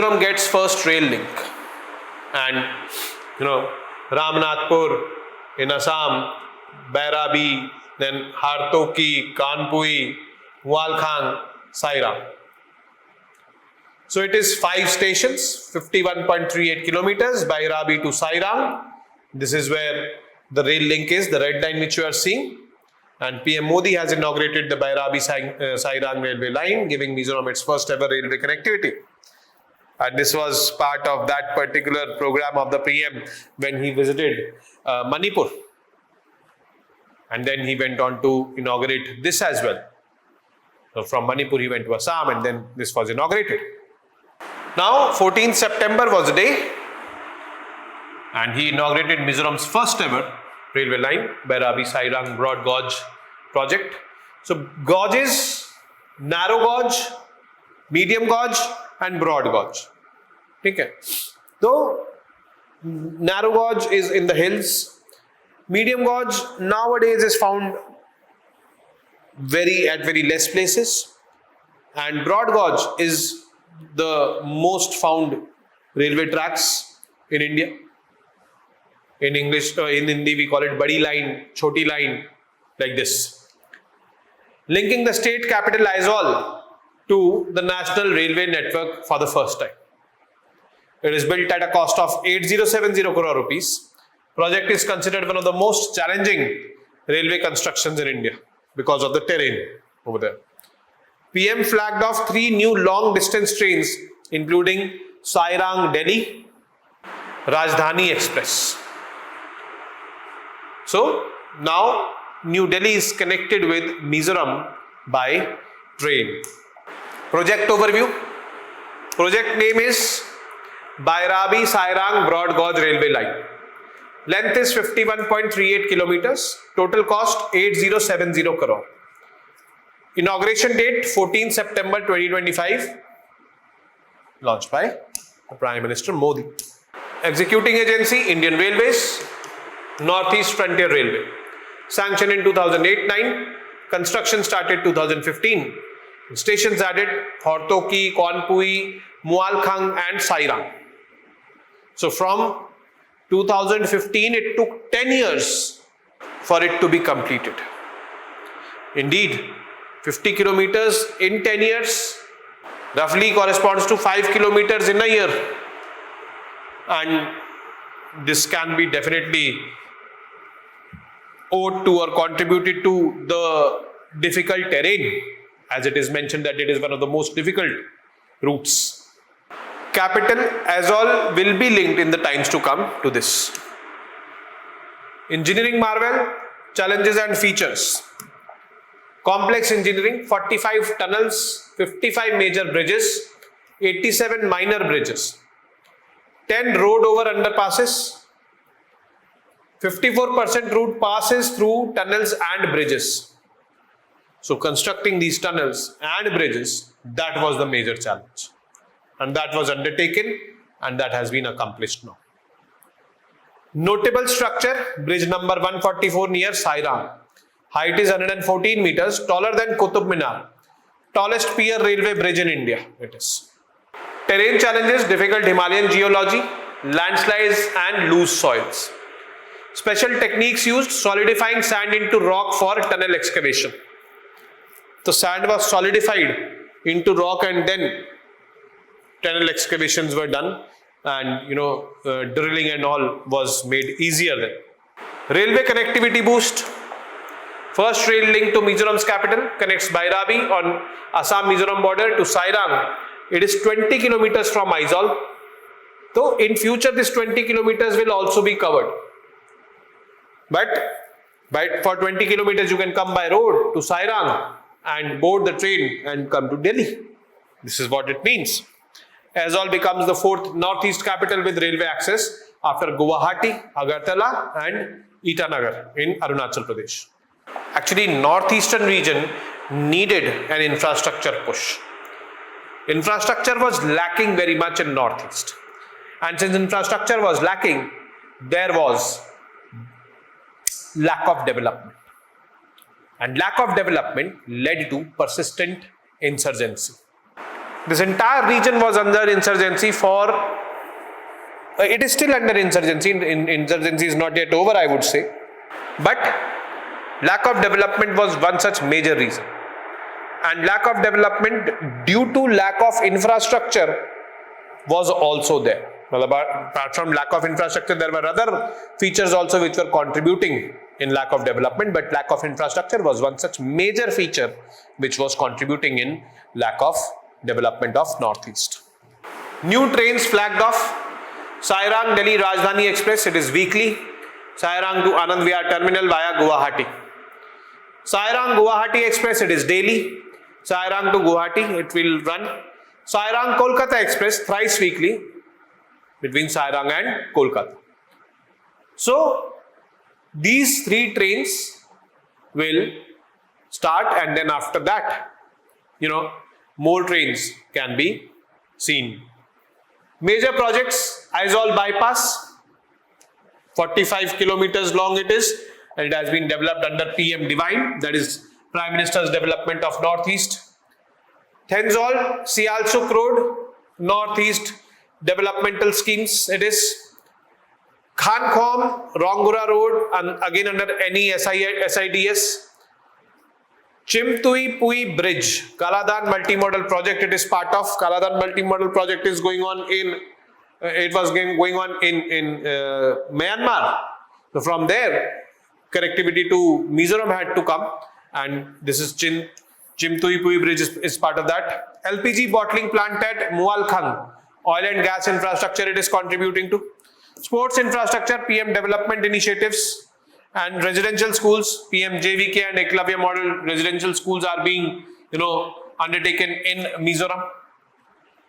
Mizoram gets first rail link, and Ramanatpur in Assam, Bairabi, then Hortoki, Kawnpui, Mualkhang, Sairang. So it is 5 stations, 51.38 kilometers, Bairabi to Sairang. This is where the rail link is, the red line which you are seeing. And PM Modi has inaugurated the Bairabi Sairang railway line, giving Mizoram its first ever railway connectivity. And this was part of that particular program of the PM when he visited Manipur. And then he went on to inaugurate this as well. So from Manipur he went to Assam, and then this was inaugurated. Now 14th September was the day, and he inaugurated Mizoram's first ever railway line, Bairabi Sairang broad gauge project. So gauges, narrow gauge, medium gauge and broad gauge. Okay. So narrow gauge is in the hills. Medium gauge nowadays is found at very less places, and broad gauge is the most found railway tracks in India. In English, in Hindi we call it Badi line, Choti line, like this. Linking the state capital Aizawl to the national railway network for the first time. It is built at a cost of 8070 crore rupees. Project is considered one of the most challenging railway constructions in India because of the terrain over there. PM flagged off 3 new long distance trains, including Sairang Delhi, Rajdhani Express. So now New Delhi is connected with Mizoram by train. Project overview. Project name is Bairabi Sairang broad gauge railway line. Length is 51.38 kilometers. Total cost 8070 crore. Inauguration date 14 September 2025. Launched by Prime Minister Modi. Executing agency Indian Railways, Northeast Frontier Railway. Sanctioned in 2008-9. Construction started 2015. Stations added Hortoki, Kawnpui, Mualkhang and Sairang. So from 2015 it took 10 years for it to be completed. Indeed, 50 kilometers in 10 years roughly corresponds to 5 kilometers in a year. And this can be definitely owed to or contributed to the difficult terrain, as it is mentioned that it is one of the most difficult routes. Capital Aizawl will be linked in the times to come to this. Engineering marvel, challenges and features. Complex engineering, 45 tunnels, 55 major bridges, 87 minor bridges, 10 road over underpasses, 54% route passes through tunnels and bridges. So constructing these tunnels and bridges, that was the major challenge. And that was undertaken, and that has been accomplished now. Notable structure, bridge number 144 near Sairang. Height is 114 meters, taller than Qutub Minar. Tallest pier railway bridge in India, it is. Terrain challenges, difficult Himalayan geology, landslides and loose soils. Special techniques used, solidifying sand into rock for tunnel excavation. The sand was solidified into rock and then tunnel excavations were done, and drilling and all was made easier then. Railway connectivity boost. First rail link to Mizoram's capital connects Bairabi on Assam-Mizoram border to Sairang. It is 20 kilometers from Aizawl. Though in future this 20 kilometers will also be covered. But for 20 kilometers you can come by road to Sairang and board the train and come to Delhi. This is what it means. Aizawl becomes the 4th northeast capital with railway access after Guwahati, Agartala and Itanagar in Arunachal Pradesh. Actually, northeastern region needed an infrastructure push. Infrastructure was lacking very much in northeast. And since infrastructure was lacking, there was lack of development. And lack of development led to persistent insurgency. This entire region was under insurgency for, it is still under insurgency, insurgency is not yet over, I would say. But lack of development was one such major reason. And lack of development due to lack of infrastructure was also there. Well, apart from lack of infrastructure, there were other features also which were contributing in lack of development, but lack of infrastructure was one such major feature which was contributing in lack of development of Northeast. New trains flagged off. Sairang Delhi Rajdhani Express, it is weekly. Sairang to Anand Vihar Terminal via Guwahati. Sairang Guwahati Express, it is daily. Sairang to Guwahati, it will run. Sairang Kolkata Express, thrice weekly between Sairang and Kolkata. So, these three trains will start, and then after that, more trains can be seen. Major projects, Aizawl bypass, 45 kilometers long it is, and it has been developed under PM Divine, that is Prime Minister's Development of Northeast. Aizawl Sialchuk Road, Northeast Developmental Schemes it is. Khankhom Rongura Road, and again under SIDS. Chimtui Pui Bridge, Kaladan Multimodal Project, it is part of. Kaladan Multimodal Project is going on in, Myanmar. So from there, connectivity to Mizoram had to come, and this is Chimtui Pui Bridge is part of that. LPG bottling plant at Mualkhang, oil and gas infrastructure it is contributing to. Sports infrastructure, PM development initiatives, and residential schools, PM JVK and Eklavya model residential schools are being, undertaken in Mizoram.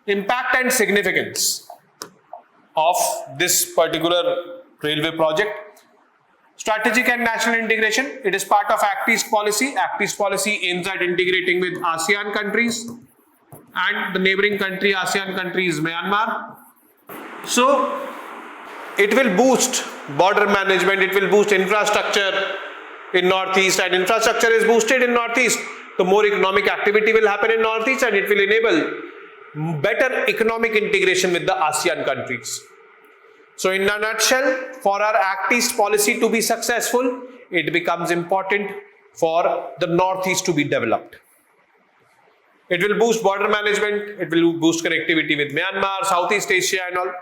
Impact and significance of this particular railway project. Strategic and national integration, it is part of Act East policy. Act East policy aims at integrating with ASEAN countries and the neighboring country, ASEAN country is Myanmar. So, it will boost border management, it will boost infrastructure in Northeast, and infrastructure is boosted in Northeast. The more economic activity will happen in Northeast, and it will enable better economic integration with the ASEAN countries. So in a nutshell, for our Act East policy to be successful, it becomes important for the Northeast to be developed. It will boost border management, it will boost connectivity with Myanmar, Southeast Asia and all.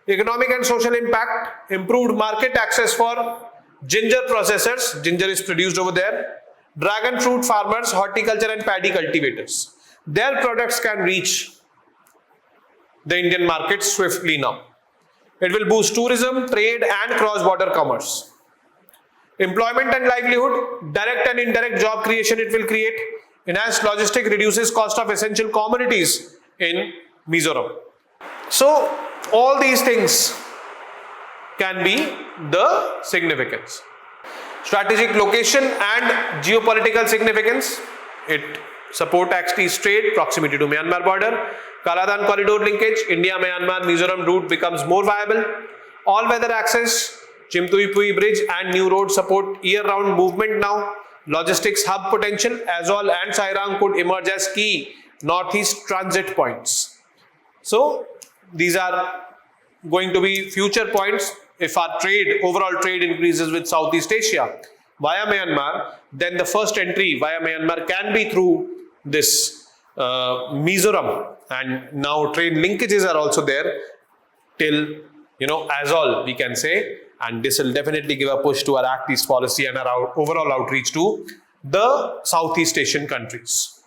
Economic and social impact, improved market access for ginger processors, ginger is produced over there, dragon fruit farmers, horticulture and paddy cultivators. Their products can reach the Indian market swiftly now. It will boost tourism, trade and cross-border commerce. Employment and livelihood, direct and indirect job creation it will create. Enhanced logistics reduces cost of essential commodities in Mizoram. So, all these things can be the significance. Strategic location and geopolitical significance. It support Act East trade, proximity to Myanmar border. Kaladan corridor linkage, India-Myanmar-Mizoram route becomes more viable. All-weather access, Chimtui-Pui Bridge and new road support year-round movement now. Logistics hub potential, Aizawl and Sairang could emerge as key Northeast transit points. So, these are going to be future points. If our trade, overall trade increases with Southeast Asia via Myanmar, then the first entry via Myanmar can be through this Mizoram, and now trade linkages are also there till Aizawl, we can say, and this will definitely give a push to our Act East policy and our overall outreach to the Southeast Asian countries.